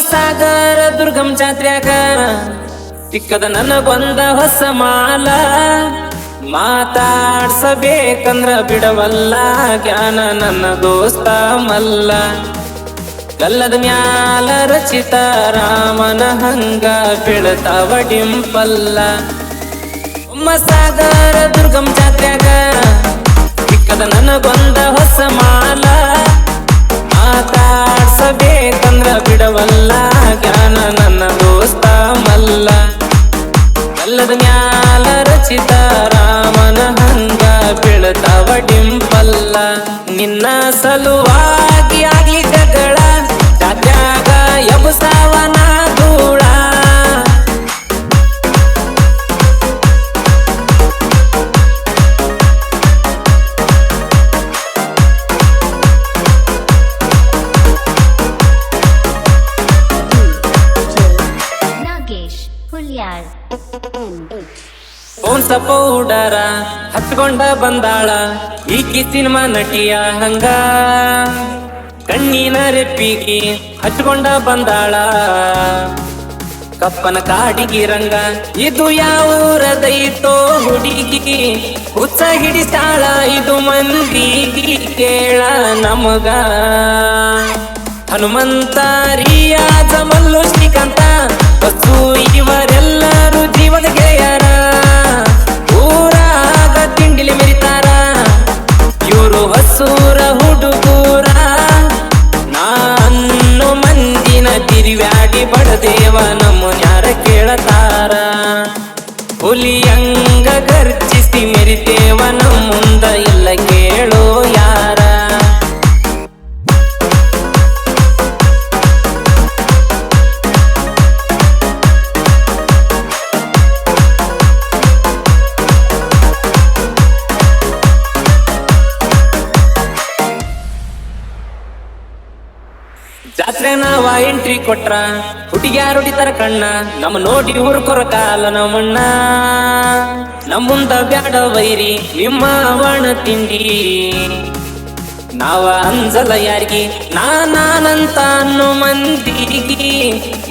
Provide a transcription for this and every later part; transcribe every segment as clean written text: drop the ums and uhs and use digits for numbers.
ಸಾಗರ ದುರ್ಗಂ ಜಾತ್ರ್ಯಾಗ ಸಿಕ್ಕದ ನನಗೊಂದ ಹೊಸ ಮಾಲ ಮಾತಾಡ್ಸಬೇಕಂದ್ರ ಬಿಡವಲ್ಲ ಜ್ಞಾನ ನನ್ನ ದೋಸ್ತ ಮಲ್ಲ ಗಲ್ಲದ ಮ್ಯಾಲ ರಚಿತ ರಾಮನ ಹಂಗ ಬೀಳ್ತಾವ ಡಿಂಪಲ್ಲ ಸಾಗರ ದುರ್ಗಂ ಜಾತ್ರ್ಯಾಗ ಸಿಕ್ಕದ ನನಗೊಂದ ಹೊಸ ಮಾಲ ಮಾತಾಡ್ಸಬೇಕಂದ್ರ ಬಿಡವಲ್ಲ ಜ್ಞಾನ ನನ್ನ ದೋಸ್ತ ಮಲ್ಲ ಗಲ್ಲದ ಮ್ಯಾಲ ರಚಿತ ರಾಮನ ಹಂಗ ಬೀಳ್ತಾವ ಡಿಂಪಲ್ಲ ನಿನ್ನ ಸಲುವಾಗಿ ಆಗ್ಲಿ ಜಗಳ ಜಾತ್ಯಾಗ ಎಬಸಾವನ ಧೂಳ ಪೋನ್ಸ ಪೌಡರ ಹಚ್ಕೊಂಡ ಬಂದಾಳ ಈಕಿ ಸಿನಿಮಾ ನಟಿಯ ಹಂಗ ಕಣ್ಣಿನ ರೆಪ್ಪಿಗಿ ಹಚ್ಕೊಂಡ ಬಂದಾಳ ಕಪ್ಪನ ಕಾಡಿಗಿ ರಂಗ ಇದು ಯಾವೂರದೈತೋ ಹುಡುಗಿ ಹುಚ್ಚ ಹಿಡಿಸಾಳ ಇದು ಮಂದಿಗಿ ಕೇಳ ನಮಗ ಹನುಮಂತ ರಿಯಾಜ ಮಲ್ಲು ಶ್ರೀಕಾಂತ ಬಸ್ಸು ಇವರೆಲ್ಲರೂ ಜೀವದ ಗೆಳೆಯರ ಊರಾಗ ತಿಂಡಿಲಿ ಮೆರಿತಾರ ಇವರು ಹಸೂರ ಹುಡುಗೂರ ನಾನು ಮಂದಿನ ತಿರುವ್ಯಾಡಿ ಬಡದೇವ ನಮ್ಮ ಯಾರ ಕೇಳತಾರ ಹುಲಿಯಂಗ ಗರ್ಜಿಸಿ ಮೆರಿತೇವ ನಮ್ಮ ಮುಂದ ಇಲ್ಲ ಕೇಳೋ ಯಾರ ಜಾತ್ರೆ ನಾವ ಎಂಟ್ರಿ ಕೊಟ್ರ ಹುಡುಗ್ಯಾರು ಹೊಡಿತಾರ ಕಣ್ಣ ನಮ್ಮ ನೋಡಿ ಹುರ್ಕೊರ ಕಾಲ ನಮ್ಮಣ್ಣ ನಮ್ಮುಂದ ಬ್ಯಾಡ ವೈರಿ ನಿಮ್ಮ ಅವಣ ತಿಂಡಿ ನಾವ ಅಂಜಲ ಯಾರಿಗಿ ನಾನಂತ ಅನ್ನೋ ಮಂದಿಗಿ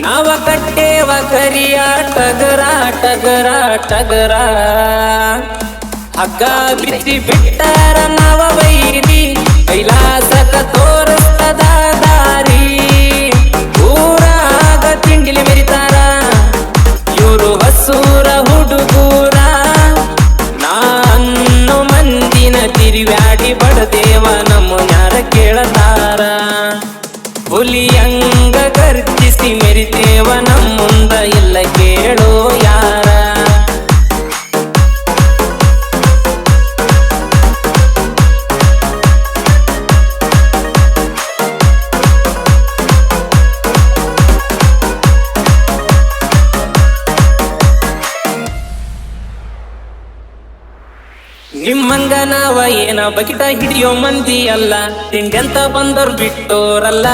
ನಾವ ಕಟ್ಟೇವ ಕರಿಯ ಟಗರ ಟಗರ ಟಗರ ಹಗ್ಗ ಬಿಚ್ಚಿ ಬಿಟ್ಟಾರ ನಾವ ವೈರಿ ಕೈಲಾಸಕ ತೋರಿಸ್ತದ ದಾರಿ ಊರಾಗ ತಿಂಡಿಲಿ ಮೆರಿತಾರ ಇವರು ಹಸೂರ ಹುಡುಗೂರ ನಾನು ಮಂದಿನ ತಿರುವ್ಯಾಡಿ ಬಡದೇವ ನಮ್ಮ ಯಾರ ಕೇಳತಾರ ಹುಲಿಯಂಗ ಗರ್ಜಿಸಿ ಮೆರಿತೇವ ನಮ್ಮ ಮುಂದ ಇಲ್ಲ ಕೇಳೋ ಯಾರ ನಿಮ್ಮಂಗ ನಾವ ಏನ ಬಕಿಟ ಹಿಡಿಯೋ ಮಂದಿ ಅಲ್ಲ ತಿಂಡೆಂತ ಬಂದವ್ರು ಬಿಟ್ಟೋರಲ್ಲ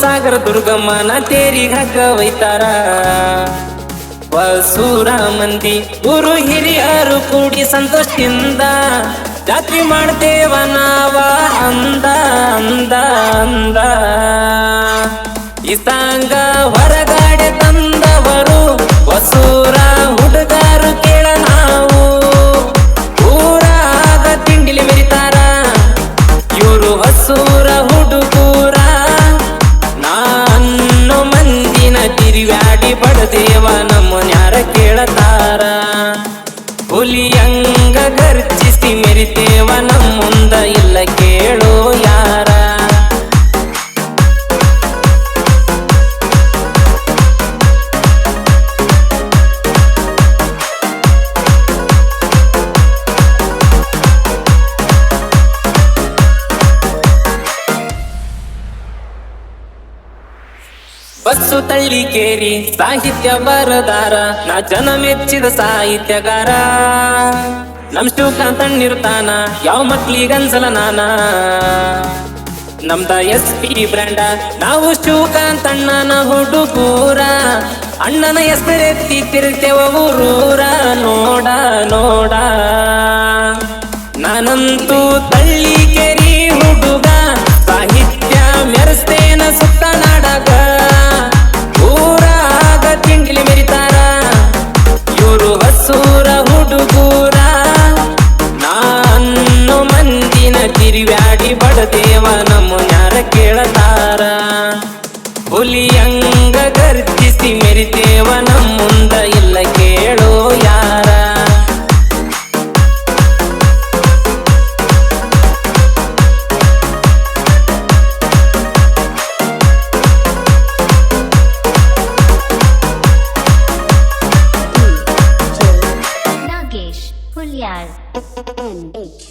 ಸಾಗರ ದುರ್ಗಮ್ಮನ ತೇರಿಗೆ ಹಗ್ಗ ಒಯ್ತಾರ ವಸೂರ ಮಂದಿ ಊರು ಹಿರಿಯರು ಕೂಡಿ ಸಂತೋಷದಿಂದ ಜಾತ್ರೆ ಮಾಡ್ತೇವ ನಾವ ಅಂದ ಅಂದ ಅಂದ ಈ ಸಾಂಗ ಹೊರಗಡೆ ತಂದವರು ವಸೂರ ಹುಡುಗರು ಕೇಳ ನಾವು ಊರಾಗ ತಿಂಡಿಲಿ ಮೆರಿತಾರ ಇವರು ಹಸೂರ ಹುಡುಗೂರ ನಾನು ಮಂದಿನ ತಿರುವ್ಯಾಡಿ ಬಡದೇವ ನಮ್ಮ ಯಾರ ಕೇಳತಾರ ಹುಲಿಯಂಗ ಗರ್ಜಿಸಿ ಮೆರಿತೇವ ನಮ್ಮ ಮುಂದ ಇಲ್ಲ ಕೇಳೋ ಯಾರ ಬಸ್ಸು ತಳ್ಳಿಕೇರಿ ಸಾಹಿತ್ಯ ಬರದಾರ ನಾ ಜನ ಮೆಚ್ಚಿದ ಸಾಹಿತ್ಯಗಾರ ನಮ್ ಶಿವಕಾಂತಣ್ಣಿರ್ತಾನ ಯಾವ ಮಕ್ಳಿಗನ್ಸಲ ನಾನ ನಮ್ದ SP ಬ್ರ್ಯಾಂಡ ನಾವು ಶಿವಕಾಂತಣ್ಣನ ಹುಡುಗೂರ ಅಣ್ಣನ ಹೆಸರೆತ್ತಿ ತಿರುಗ್ತೇವ ಊರೂರ ನೋಡ ನೋಡ ನಾನಂತೂ ತಳ್ಳಿಕೇರಿ ಹುಡುಗ ಸಾಹಿತ್ಯ ಮೆರೆಸ್ತೇನ ಸುತ್ತ ನಾಡ ದೇವ ನಮ್ಮ ಯಾರ ಕೇಳತಾರ ಹುಲಿಯಂಗ ಗರ್ಜಿಸಿ ಮೆರಿತೇವ ನಮ್ಮ ಮುಂದ ಇಲ್ಲ ಕೇಳೋ ಯಾರ Nagesh Pulyar. NH